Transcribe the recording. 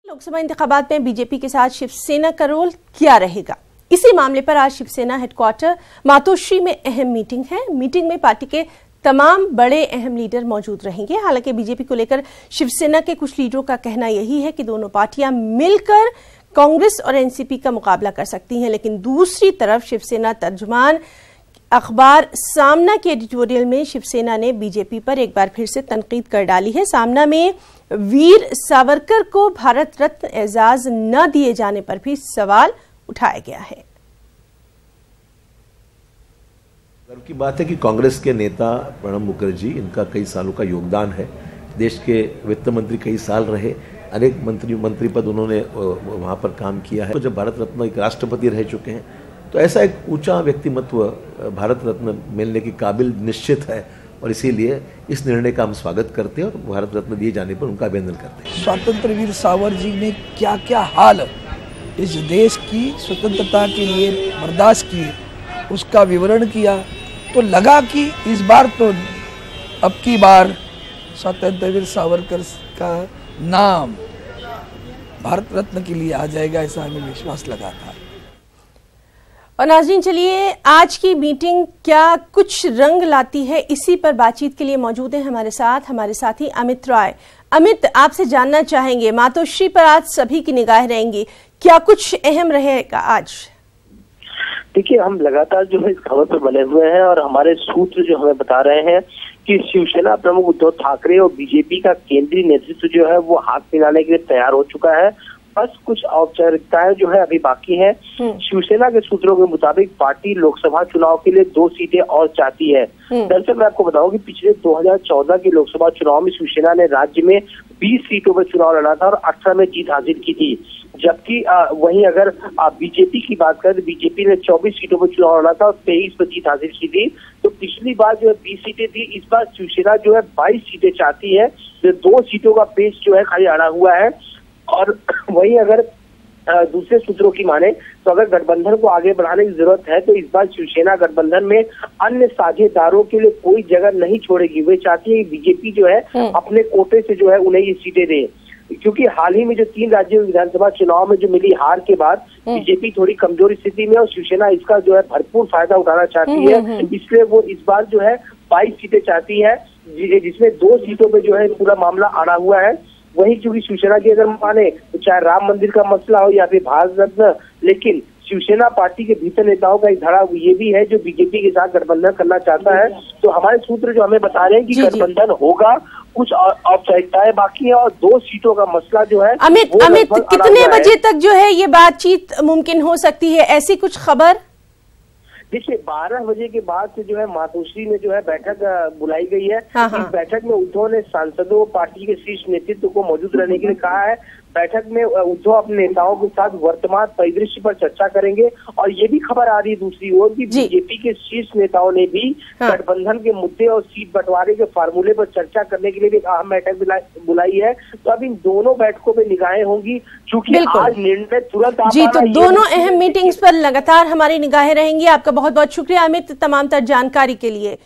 लोकसभा इंतखाबात में बीजेपी के साथ शिवसेना का रोल क्या रहेगा, इसी मामले पर आज शिवसेना हेडक्वार्टर मातोश्री में अहम मीटिंग है। मीटिंग में पार्टी के तमाम बड़े अहम लीडर मौजूद रहेंगे। हालांकि बीजेपी को लेकर शिवसेना के कुछ लीडरों का कहना यही है कि दोनों पार्टियां मिलकर कांग्रेस और एनसीपी का मुकाबला कर सकती हैं, लेकिन दूसरी तरफ शिवसेना तर्जुमान अखबार सामना के एडिटोरियल में शिवसेना ने बीजेपी पर एक बार फिर से तनकीद कर डाली है। सामना में वीर सावरकर को भारत रत्न एजाज न दिए जाने पर भी सवाल उठाया गया है। गर्व की बात है कि कांग्रेस के नेता प्रणब मुखर्जी, इनका कई सालों का योगदान है। देश के वित्त मंत्री कई साल रहे, अनेक मंत्री पद उन्होंने वहां पर काम किया है। तो जब भारत रत्न एक राष्ट्रपति रह चुके हैं, तो ऐसा एक ऊंचा व्यक्तिमत्व भारत रत्न मिलने की काबिल निश्चित है और इसीलिए इस निर्णय का हम स्वागत करते हैं और भारत रत्न दिए जाने पर उनका अभिनंदन करते हैं। स्वतंत्र वीर सावर जी ने क्या क्या हाल इस देश की स्वतंत्रता के लिए बर्दाश्त किए, उसका विवरण किया, तो लगा कि इस बार तो अब की बार स्वतंत्र वीर सावरकर का नाम भारत रत्न के लिए आ जाएगा, ऐसा हमें विश्वास लगा था। और नाज़रीन, चलिए आज की मीटिंग क्या कुछ रंग लाती है, इसी पर बातचीत के लिए मौजूद हैं हमारे साथी अमित रॉय। अमित, आपसे जानना चाहेंगे, मातोश्री पर आज सभी की निगाह रहेंगी, क्या कुछ अहम रहेगा आज? देखिए, हम लगातार जो है इस खबर पर बने हुए हैं और हमारे सूत्र जो हमें बता रहे हैं कि शिवसेना प्रमुख उद्धव ठाकरे और बीजेपी का केंद्रीय नेतृत्व जो है वो हाथ मिलाने के लिए तैयार हो चुका है। बस कुछ औपचारिकताएं जो है अभी बाकी है। शिवसेना के सूत्रों के मुताबिक पार्टी लोकसभा चुनाव के लिए 2 सीटें और चाहती है। दरअसल मैं आपको बताऊं कि पिछले 2014 के लोकसभा चुनाव में शिवसेना ने राज्य में 20 सीटों पर चुनाव लड़ा था और 18 में जीत हासिल की थी, जबकि वहीं अगर बीजेपी की बात करें तो बीजेपी ने 24 सीटों पर चुनाव लड़ा था और 23 पर जीत हासिल की थी। तो पिछली बार जो है 20 सीटें थी, इस बार शिवसेना जो है 22 सीटें चाहती है। तो 2 सीटों का पेच जो है खाली अड़ा हुआ है। और वहीं अगर दूसरे सूत्रों की माने तो अगर गठबंधन को आगे बढ़ाने की जरूरत है तो इस बार शिवसेना गठबंधन में अन्य साझेदारों के लिए कोई जगह नहीं छोड़ेगी। वे चाहती है कि बीजेपी जो है अपने कोटे से जो है उन्हें ये सीटें दे, क्योंकि हाल ही में जो 3 राज्यों विधानसभा चुनाव में जो मिली हार के बाद बीजेपी थोड़ी कमजोर स्थिति में और शिवसेना इसका जो है भरपूर फायदा उठाना चाहती है। इसलिए वो इस बार जो है 22 सीटें चाहती है, जिसमें 2 सीटों पे जो है पूरा मामला अड़ा हुआ है। वही क्योंकि शिवसेना की अगर माने तो चाहे राम मंदिर का मसला हो या फिर भारत रत्न, लेकिन शिवसेना पार्टी के भीतर नेताओं का एक धड़ा ये भी है जो बीजेपी के साथ गठबंधन करना चाहता है। तो हमारे सूत्र जो हमें बता रहे हैं कि गठबंधन होगा, कुछ औपचारिकताएं बाकी है और 2 सीटों का मसला जो है। अमित, कितने बजे तक जो है ये बातचीत मुमकिन हो सकती है, ऐसी कुछ खबर? देखिए, 12 बजे के बाद से जो है मातोश्री में जो है बैठक बुलाई गई है। इस बैठक में उद्धव ने सांसदों, पार्टी के शीर्ष नेतृत्व को मौजूद रहने के लिए कहा है। बैठक में उद्धव अपने नेताओं के साथ वर्तमान परिदृश्य पर चर्चा करेंगे और ये भी खबर आ रही है दूसरी ओर कि बीजेपी के शीर्ष नेताओं ने भी गठबंधन के मुद्दे और सीट बंटवारे के फार्मूले पर चर्चा करने के लिए भी एक अहम बैठक बुलाई है। तो अब इन दोनों बैठकों पे निगाहें होंगी, क्योंकि आज निर्णय तुरंत तो दोनों अहम मीटिंग्स पर लगातार हमारी निगाहें रहेंगी। आपका बहुत बहुत शुक्रिया अमित, तमाम तर जानकारी के लिए।